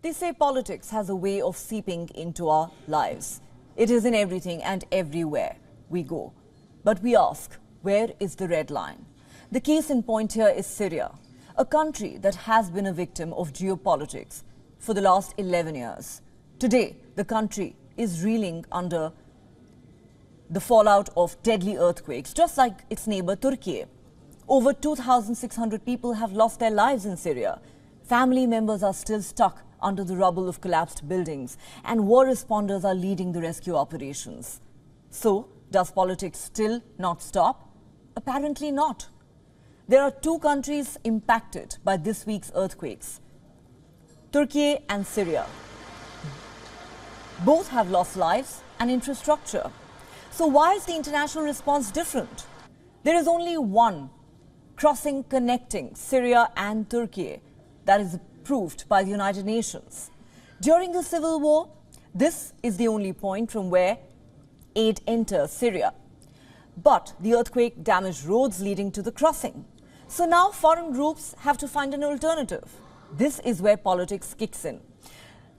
They say politics has a way of seeping into our lives. It is in everything and everywhere we go. But we ask, where is the red line? The case in point here is Syria, a country that has been a victim of geopolitics for the last 11 years. Today, the country is reeling under the fallout of deadly earthquakes, just like its neighbor Turkey. Over 2,600 people have lost their lives in Syria. Family members are still stuck under the rubble of collapsed buildings, and war responders are leading the rescue operations. So, does politics still not stop? Apparently not. There are two countries impacted by this week's earthquakes: Turkiye and Syria. Both have lost lives and infrastructure. So why is the international response different? There is only one crossing connecting Syria and Turkey that is approved by the United Nations. During the civil war, this is the only point from where aid enters Syria. But the earthquake damaged roads leading to the crossing. So now foreign groups have to find an alternative. This is where politics kicks in.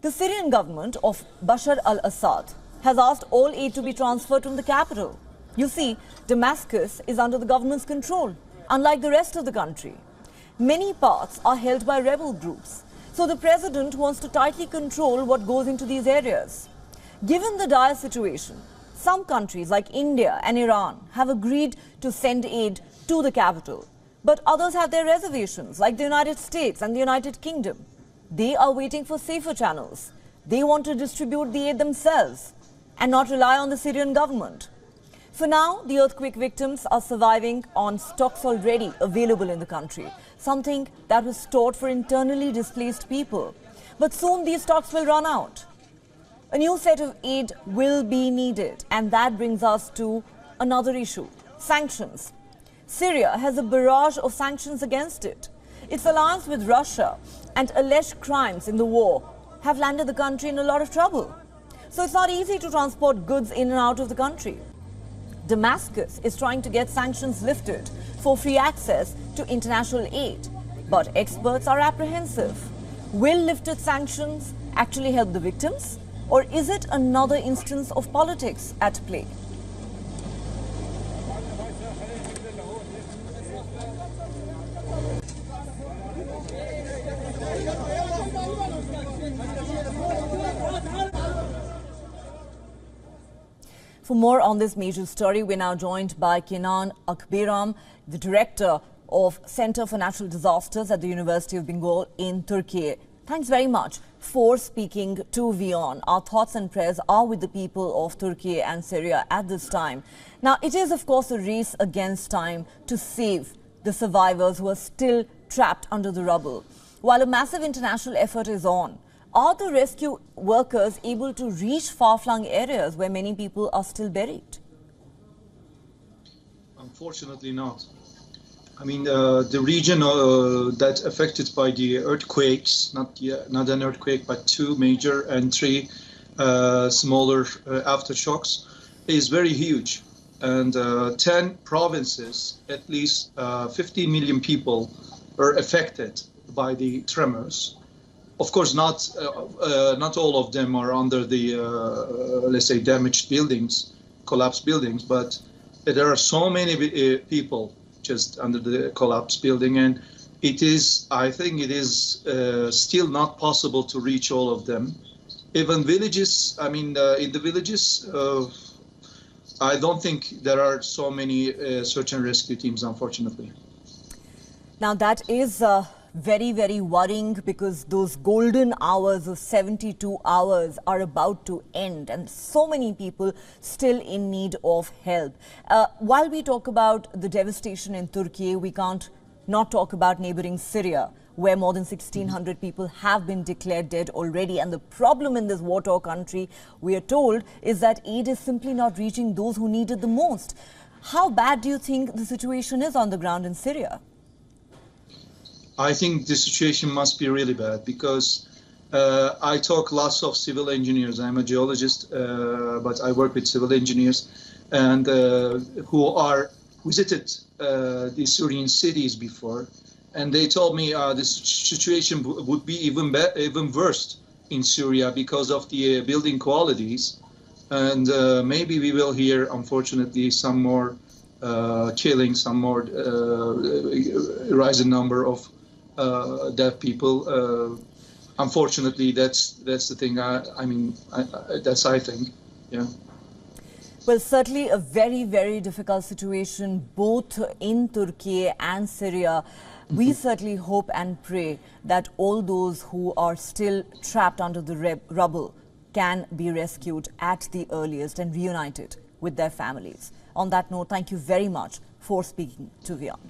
The Syrian government of Bashar al-Assad has asked all aid to be transferred from the capital. You see, Damascus is under the government's control, unlike the rest of the country. Many parts are held by rebel groups, so the president wants to tightly control what goes into these areas. Given the dire situation, some countries like India and Iran have agreed to send aid to the capital, but others have their reservations, like the United States and the United Kingdom. They are waiting for safer channels. They want to distribute the aid themselves and not rely on the Syrian government. For now, the earthquake victims are surviving on stocks already available in the country, something that was stored for internally displaced people. But soon these stocks will run out. A new set of aid will be needed, and that brings us to another issue: sanctions. Syria has a barrage of sanctions against it. Its alliance with Russia and alleged crimes in the war have landed the country in a lot of trouble. So it's not easy to transport goods in and out of the country. Damascus is trying to get sanctions lifted for free access to international aid. But experts are apprehensive. Will lifted sanctions actually help the victims? Or is it another instance of politics at play? For more on this major story, we're now joined by Kenan Akberam, the director of Center for Natural Disasters at the University of Bengal in Turkey. Thanks very much for speaking to WION. Our thoughts and prayers are with the people of Turkey and Syria at this time. Now, it is, of course, a race against time to save the survivors who are still trapped under the rubble. While a massive international effort is on, are the rescue workers able to reach far-flung areas where many people are still buried? Unfortunately not. I mean, the region that's affected by the earthquakes, not an earthquake, but two major and three smaller aftershocks, is very huge. And 10 provinces, at least 50 million people were affected by the tremors. Of course, not all of them are under the, let's say, damaged buildings, collapsed buildings, but there are so many people just under the collapsed building, and I think it is still not possible to reach all of them. Even villages, I mean, in the villages, I don't think there are so many search and rescue teams, unfortunately. Now, that is very, very worrying, because those golden hours of 72 hours are about to end, and so many people still in need of help. While we talk about the devastation in Turkey, we can't not talk about neighboring Syria, where more than 1,600 people have been declared dead already. And the problem in this war-torn country, we are told, is that aid is simply not reaching those who need it the most. How bad do you think the situation is on the ground in Syria? I think the situation must be really bad, because I talk lots of civil engineers. I'm a geologist, but I work with civil engineers, and who are visited the Syrian cities before, and they told me this situation would be even worse in Syria because of the building qualities. And maybe we will hear, unfortunately, some more killing, some more rising number of dead people. Unfortunately, that's the thing. That's I think, yeah. Well, certainly a very, very difficult situation both in Turkey and Syria. We certainly hope and pray that all those who are still trapped under the rubble can be rescued at the earliest and reunited with their families. On that note, thank you very much for speaking to WION.